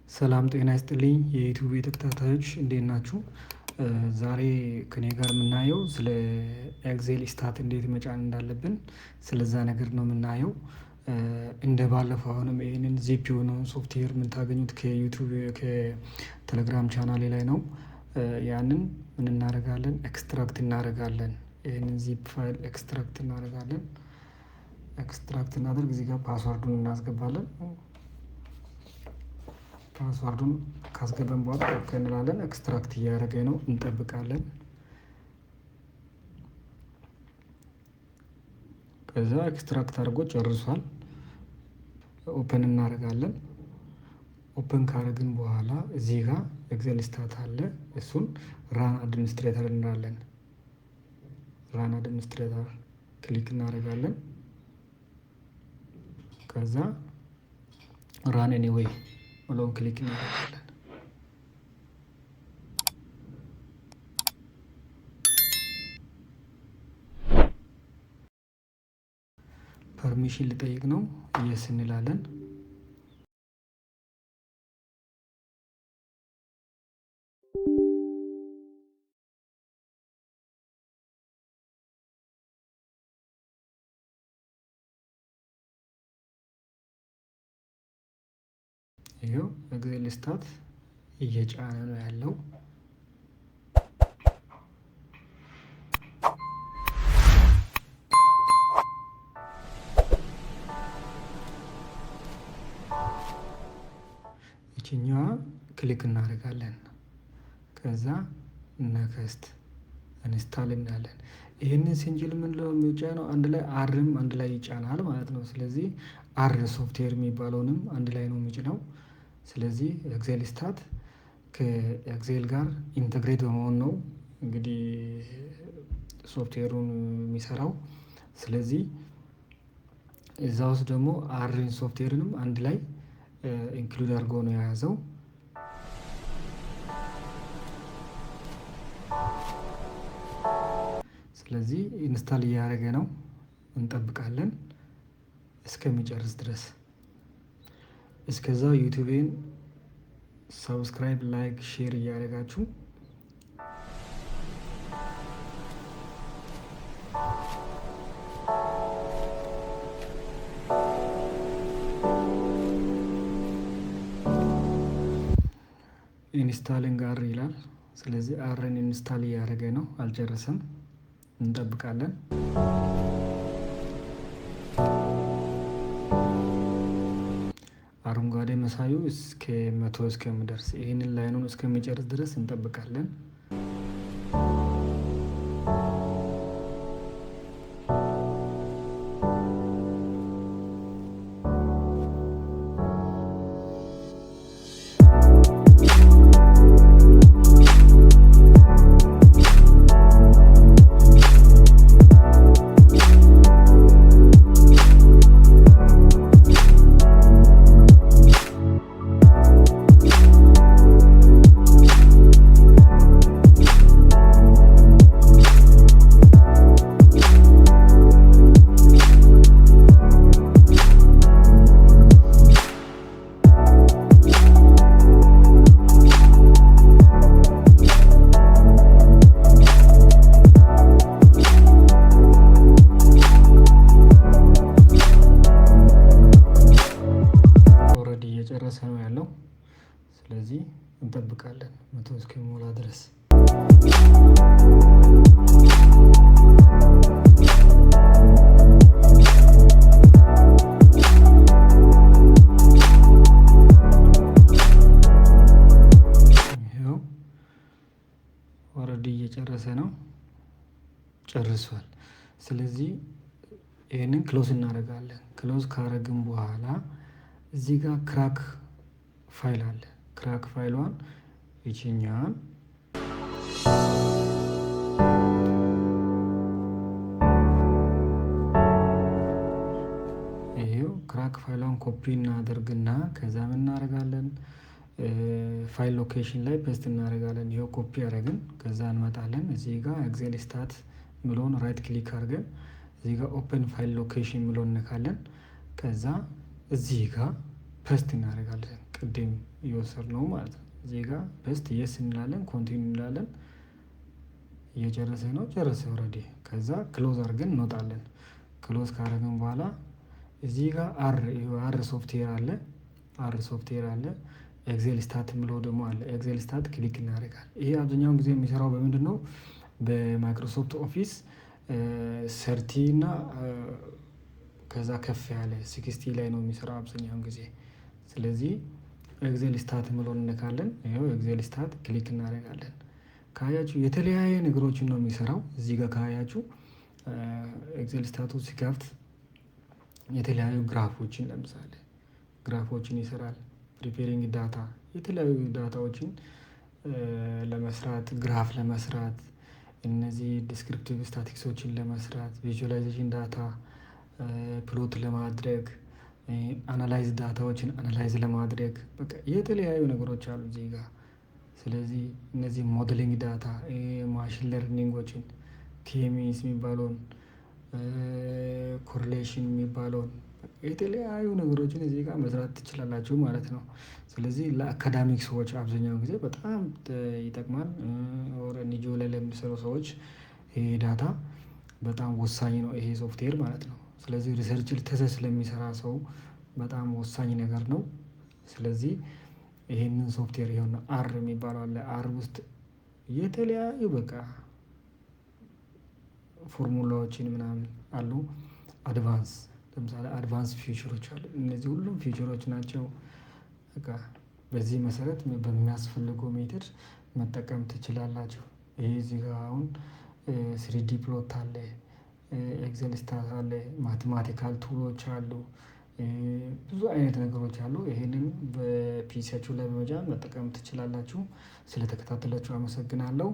ሰላም ጤና ይስጥልኝ የዩቲዩብ ተከታታዮች እንዴት ናችሁ? ዛሬ ከኔ ጋር የምናየው ስለ ኤግዜል ስታት እንዴት መጫን እንዳለብን ስለዛ ነገር ነው የምናየው። እንደ ባለፈው አሁንም ይህንን ዚፕ የሆነውን ሶፍትዌር የምታገኙት ከዩቲዩብ ከቴሌግራም ቻናሌ ላይ ነው። ያንን ምን እናደርጋለን? ኤክስትራክት እናደርጋለን። ይህንን ዚፕ ፋይል ኤክስትራክት እናደርጋለን። ኤክስትራክት እናደርግ እዚህ ጋር ፓስዋርዱን እናስገባለን። ፓስዋርዱን ካስገባን በኋላ ኦኬ እንላለን። ኤክስትራክት እያደረገ ነው፣ እንጠብቃለን። ከዛ ኤክስትራክት አድርጎ ጨርሷል። ኦፕን እናደርጋለን። ኦፕን ካደረግን በኋላ እዚህ ጋር ኤግዜል ስታት አለ። እሱን ራን አድሚኒስትሬተር እንላለን። ራን አድሚኒስትሬተር ክሊክ እናደርጋለን። ከዛ ራን ኤኒዌይ ብሎን ክሊክ እናደርጋለን። ፐርሚሽን ልጠይቅ ነው፣ የስ እንላለን። ይሄው ኤግዜል ስታት እየጫነ ነው ያለው። ይችኛዋ ክሊክ እናደርጋለን። ከዛ ነክስት ኢንስታል እናለን። ይህንን ሲንጅል የምንለው የሚጫነው አንድ ላይ አርም አንድ ላይ ይጫናል ማለት ነው። ስለዚህ አር ሶፍትዌር የሚባለውንም አንድ ላይ ነው የሚጭነው። ስለዚህ ኤግዜል ስታት ከኤግዜል ጋር ኢንተግሬት በመሆን ነው እንግዲህ ሶፍትዌሩን የሚሰራው። ስለዚህ እዛ ውስጥ ደግሞ አርን ሶፍትዌርንም አንድ ላይ ኢንክሉድ አድርጎ ነው የያዘው። ስለዚህ ኢንስታል እያደረገ ነው፣ እንጠብቃለን እስከሚጨርስ ድረስ። እስከዛው ዩቲዩብን ሰብስክራይብ፣ ላይክ፣ ሼር እያደረጋችሁ ኢንስታሊንግ አር ይላል። ስለዚህ አርን ኢንስታል እያደረገ ነው፣ አልጨረሰም፣ እንጠብቃለን። አረንጓዴ መሳዩ እስከ 100 እስከሚደርስ ይህንን ላይኑን እስከሚጨርስ ድረስ እንጠብቃለን። እየጨረሰ ነው ያለው። ስለዚህ እንጠብቃለን 100 እስኪሞላ ድረስ። ይኸው ኦልሬዲ እየጨረሰ ነው፣ ጨርሷል። ስለዚህ ይህንን ክሎዝ እናደርጋለን። ክሎዝ ካረግን በኋላ እዚህ ጋር ክራክ ፋይል አለ። ክራክ ፋይሏን ይችኛዋን ይሄው ክራክ ፋይሏን ኮፒ እናደርግና ከዛ ምን እናደርጋለን? ፋይል ሎኬሽን ላይ ፔስት እናደርጋለን። ይሄው ኮፒ ያደረግን ከዛ እንመጣለን። እዚህ ጋር ኤግዜል ስታት ምሎን ራይት ክሊክ አድርገን እዚህ ጋር ኦፕን ፋይል ሎኬሽን ምሎን እንካለን። ከዛ እዚህ ጋር ፔስት እናደርጋለን። ቅድም እየወሰድነው ማለት ነው። እዚህ ጋር በስት የስ እንላለን፣ ኮንቲኒ እንላለን። እየጨረሰ ነው፣ ጨረሰ ኦልሬዲ። ከዛ ክሎዝ አድርገን እንወጣለን። ክሎዝ ካደረግን በኋላ እዚህ ጋር አር ሶፍትዌር አለ፣ አር ሶፍትዌር አለ። ኤግዜል ስታት የምለው ደግሞ አለ። ኤግዜል ስታት ክሊክ እናደርጋለን። ይሄ አብዛኛውን ጊዜ የሚሰራው በምንድን ነው? በማይክሮሶፍት ኦፊስ 30 እና ከዛ ከፍ ያለ 60 ላይ ነው የሚሰራው አብዛኛውን ጊዜ። ስለዚህ ኤግዜል ስታት የምለውን እንነካለን። ይኸው ኤግዜል ስታት ክሊክ እናደርጋለን። ካያችሁ የተለያየ ነገሮችን ነው የሚሰራው። እዚህ ጋር ካያችሁ ኤግዜል ስታቱ ሲከፍት የተለያዩ ግራፎችን ለምሳሌ ግራፎችን ይሰራል። ፕሪፔሪንግ ዳታ የተለያዩ ዳታዎችን ለመስራት ግራፍ ለመስራት እነዚህ ዲስክሪፕቲቭ ስታቲክሶችን ለመስራት ቪዥዋላይዜሽን ዳታ ፕሎት ለማድረግ አናላይዝ ዳታዎችን አናላይዝ ለማድረግ በቃ የተለያዩ ነገሮች አሉ እዚህ ጋር። ስለዚህ እነዚህ ሞዴሊንግ ዳታ ማሽን ለርኒንጎችን ኬሚስ የሚባለውን ኮሪሌሽን የሚባለውን የተለያዩ ነገሮችን እዚህ ጋር መስራት ትችላላችሁ ማለት ነው። ስለዚህ ለአካዳሚክ ሰዎች አብዛኛውን ጊዜ በጣም ይጠቅማል። ኤንጂኦ ላይ ለሚሰሩ ሰዎች ይሄ ዳታ በጣም ወሳኝ ነው፣ ይሄ ሶፍትዌር ማለት ነው። ስለዚህ ሪሰርች ተሰስ ለሚሰራ ሰው በጣም ወሳኝ ነገር ነው። ስለዚህ ይሄንን ሶፍትዌር ይኸውና አር የሚባለው አለ። አር ውስጥ የተለያዩ በቃ ፎርሙላዎችን ምናምን አሉ። አድቫንስ ለምሳሌ አድቫንስ ፊውቸሮች አሉ። እነዚህ ሁሉም ፊውቸሮች ናቸው። በቃ በዚህ መሰረት በሚያስፈልገው ሜትድ መጠቀም ትችላላችሁ። ይሄ እዚህ ጋር አሁን 3D ፕሎት አለ፣ ኤግዜል ስታት አለ፣ ማቴማቲካል ቱሎች አሉ፣ ብዙ አይነት ነገሮች አሉ። ይሄንን በፒሲያችሁ ላይ በመጫን መጠቀም ትችላላችሁ። ስለተከታተላችሁ አመሰግናለሁ።